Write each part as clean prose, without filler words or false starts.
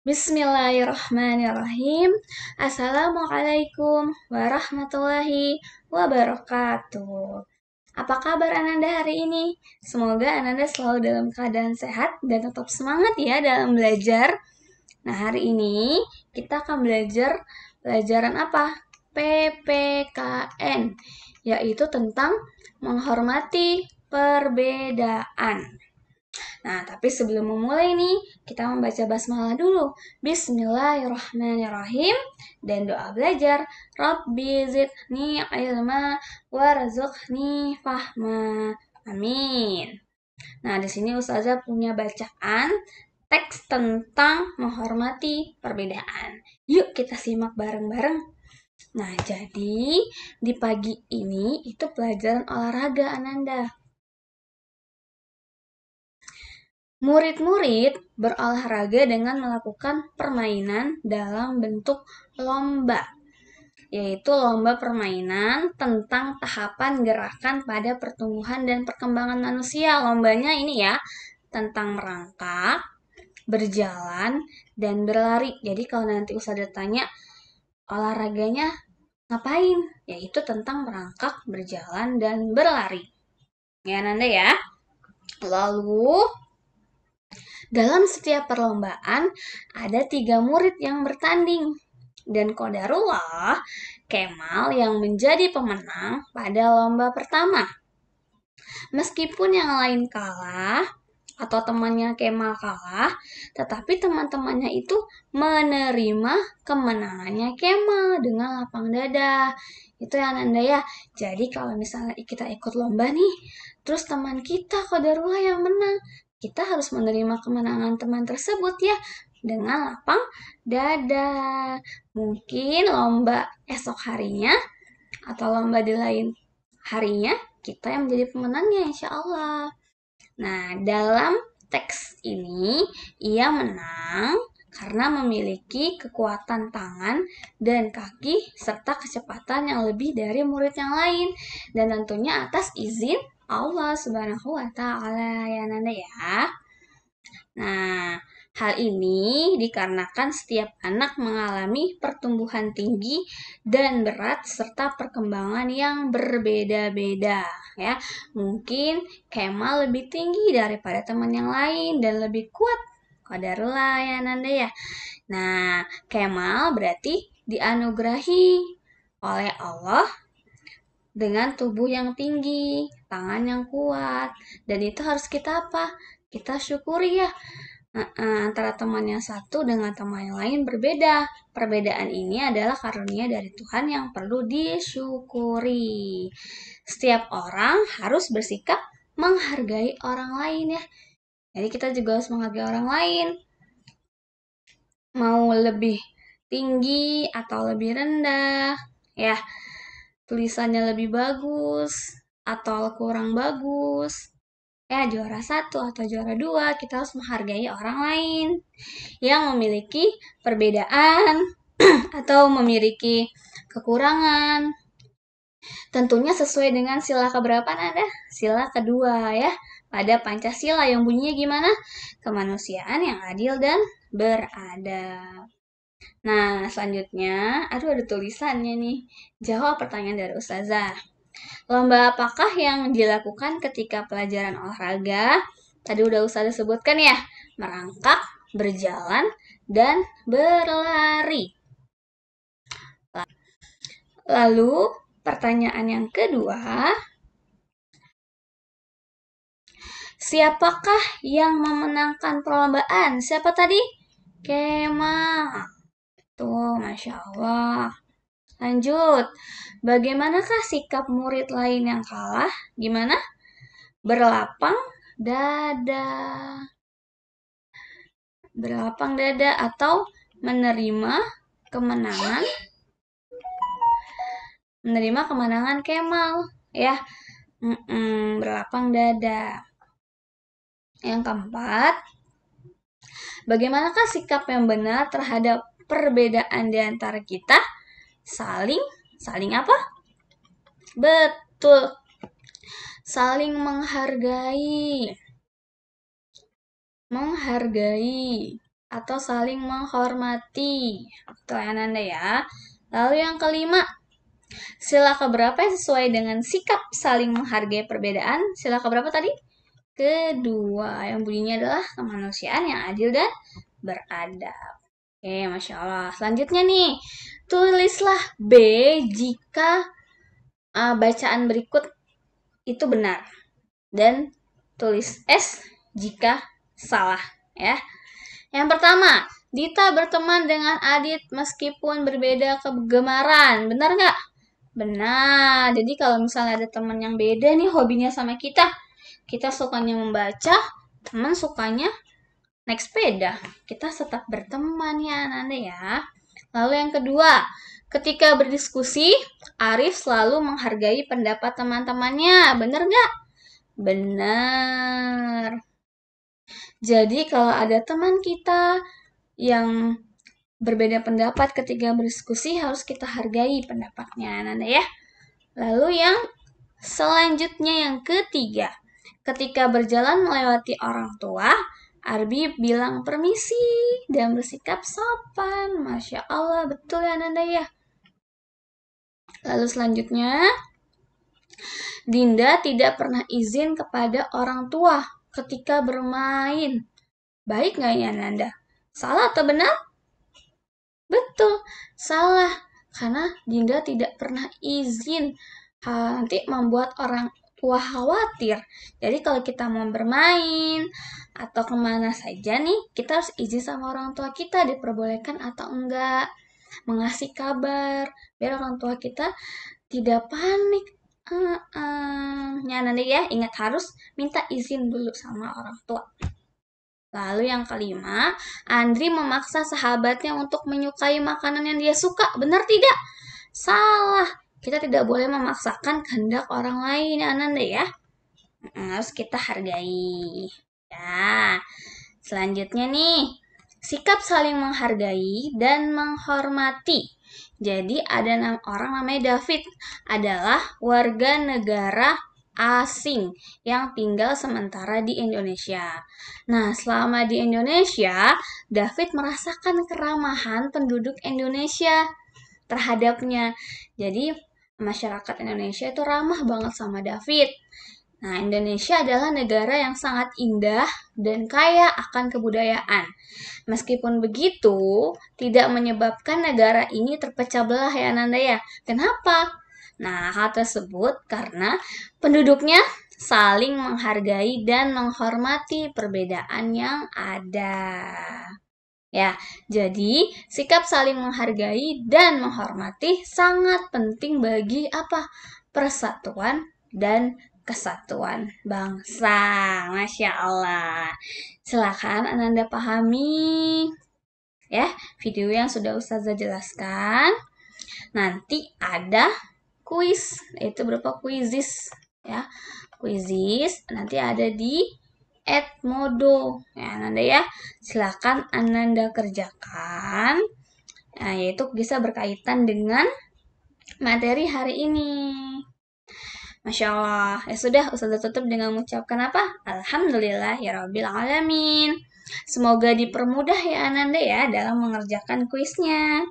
Bismillahirrahmanirrahim. Assalamualaikum warahmatullahi wabarakatuh. Apa kabar Ananda hari ini? Semoga Ananda selalu dalam keadaan sehat dan tetap semangat ya dalam belajar. Nah, hari ini kita akan belajar pelajaran apa? PPKN, yaitu tentang menghormati perbedaan. Nah, tapi sebelum memulai nih, kita membaca basmalah dulu. Bismillahirrahmanirrahim. Dan doa belajar. Rabbi zidni ilma warzuqni fahma. Amin. Nah, di sini Ustazah punya bacaan teks tentang menghormati perbedaan. Yuk kita simak bareng-bareng. Nah, jadi di pagi ini itu pelajaran olahraga Ananda. Murid-murid berolahraga dengan melakukan permainan dalam bentuk lomba, yaitu lomba permainan tentang tahapan gerakan pada pertumbuhan dan perkembangan manusia. Lombanya ini ya, tentang merangkak, berjalan, dan berlari. Jadi kalau nanti Ustazah tanya, olahraganya ngapain? Yaitu tentang merangkak, berjalan, dan berlari. Ya Nanda ya. Lalu dalam setiap perlombaan ada 3 murid yang bertanding. Dan qadarullah Kemal yang menjadi pemenang pada lomba pertama. Meskipun yang lain kalah atau temannya Kemal kalah, tetapi teman-temannya itu menerima kemenangannya Kemal dengan lapang dada. Itu ya Nanda ya. Jadi kalau misalnya kita ikut lomba nih, terus teman kita qadarullah yang menang, kita harus menerima kemenangan teman tersebut ya dengan lapang dada. Mungkin lomba esok harinya atau lomba di lain harinya kita yang menjadi pemenangnya insya Allah. Nah, dalam teks ini ia menang karena memiliki kekuatan tangan dan kaki serta kecepatan yang lebih dari murid yang lain, dan tentunya atas izin Allah Subhanahu wa taala ya Nanda ya. Nah, hal ini dikarenakan setiap anak mengalami pertumbuhan tinggi dan berat serta perkembangan yang berbeda-beda ya. Mungkin Kemal lebih tinggi daripada teman yang lain dan lebih kuat. Qadarullah ya Nanda ya. Nah, Kemal berarti dianugerahi oleh Allah dengan tubuh yang tinggi, tangan yang kuat, dan itu harus kita apa? Kita syukuri ya. Antara teman yang satu dengan teman yang lain berbeda. Perbedaan ini adalah karunia dari Tuhan yang perlu disyukuri. Setiap orang harus bersikap menghargai orang lain ya. Jadi kita juga harus menghargai orang lain. Mau lebih tinggi atau lebih rendah, ya. Tulisannya lebih bagus atau kurang bagus. Ya, juara 1 atau juara 2, kita harus menghargai orang lain yang memiliki perbedaan atau memiliki kekurangan. Tentunya sesuai dengan sila keberapa Nanda? Sila kedua ya. Pada Pancasila yang bunyinya gimana? Kemanusiaan yang adil dan beradab. Nah, selanjutnya, ada tulisannya nih. Jawab pertanyaan dari Ustazah. Lomba apakah yang dilakukan ketika pelajaran olahraga? Tadi udah Ustazah sebutkan ya, merangkak, berjalan, dan berlari. Lalu, pertanyaan yang kedua, siapakah yang memenangkan perlombaan? Siapa tadi? Kemal. Tuh, Masya Allah. Lanjut, bagaimanakah sikap murid lain yang kalah? Gimana? Berlapang dada. Berlapang dada atau menerima kemenangan Kemal ya. Berlapang dada. Yang keempat, bagaimanakah sikap yang benar terhadap perbedaan di antara kita? Saling apa? Betul. Saling menghargai atau saling menghormati. Betul ya Nanda ya. Lalu yang kelima, sila keberapa yang sesuai dengan sikap saling menghargai perbedaan? Sila keberapa tadi? Kedua, yang bunyinya adalah kemanusiaan yang adil dan beradab. Oke, Masya Allah. Selanjutnya nih, tulislah B jika bacaan berikut itu benar. Dan tulis S jika salah. Ya. Yang pertama, Dita berteman dengan Adit meskipun berbeda kegemaran. Benar nggak? Benar. Jadi kalau misalnya ada teman yang beda nih hobinya sama kita sukanya membaca, teman sukanya naik sepeda. Kita tetap berteman ya Nanda ya. Lalu yang kedua, ketika berdiskusi, Arif selalu menghargai pendapat teman-temannya. Benar nggak? Benar. Jadi kalau ada teman kita yang berbeda pendapat ketika berdiskusi, harus kita hargai pendapatnya Nanda ya. Lalu yang selanjutnya yang ketiga, ketika berjalan melewati orang tua, Arbi bilang permisi dan bersikap sopan. Masya Allah, betul ya Nanda ya. Lalu selanjutnya, Dinda tidak pernah izin kepada orang tua ketika bermain. Baik nggak ya Nanda? Salah atau benar? Betul, salah. Karena Dinda tidak pernah izin. Nanti membuat orang tua khawatir. Jadi kalau kita mau bermain atau kemana saja nih, kita harus izin sama orang tua kita, diperbolehkan atau enggak. Mengasih kabar, biar orang tua kita tidak panik. Ya nanti ya, ingat harus minta izin dulu sama orang tua. Lalu yang kelima, Andri memaksa sahabatnya untuk menyukai makanan yang dia suka. Benar tidak? Salah. Kita tidak boleh memaksakan kehendak orang lain, ya Ananda ya. Harus kita hargai. Ya. Selanjutnya nih, sikap saling menghargai dan menghormati. Jadi ada orang namanya David, adalah warga negara asing yang tinggal sementara di Indonesia. Nah, selama di Indonesia, David merasakan keramahan penduduk Indonesia terhadapnya. Jadi, masyarakat Indonesia itu ramah banget sama David. Nah, Indonesia adalah negara yang sangat indah dan kaya akan kebudayaan. Meskipun begitu, tidak menyebabkan negara ini terpecah belah ya Nanda ya. Kenapa? Nah, hal tersebut karena penduduknya saling menghargai dan menghormati perbedaan yang ada. Ya, jadi sikap saling menghargai dan menghormati sangat penting bagi apa? Persatuan dan kesatuan bangsa. Masya Allah. Silakan Ananda pahami ya video yang sudah Ustazah jelaskan. Nanti ada kuis, yaitu berupa kuisis ya. Kuisis nanti ada di Edmodo ya Ananda ya. Silakan Ananda kerjakan. Nah, yaitu bisa berkaitan dengan materi hari ini. Masya Allah. Ya sudah, Ustazah tutup dengan mengucapkan apa? Alhamdulillahirabbil alamin. Semoga dipermudah ya Ananda ya dalam mengerjakan kuisnya.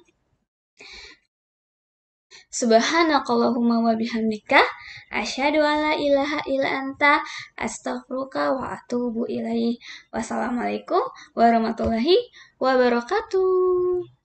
Subhanakallahumma wa bihamdika asyhadu alla ilaha illa anta astaghfiruka wa atubu ilaih. Wassalamualaikum warahmatullahi wabarakatuh.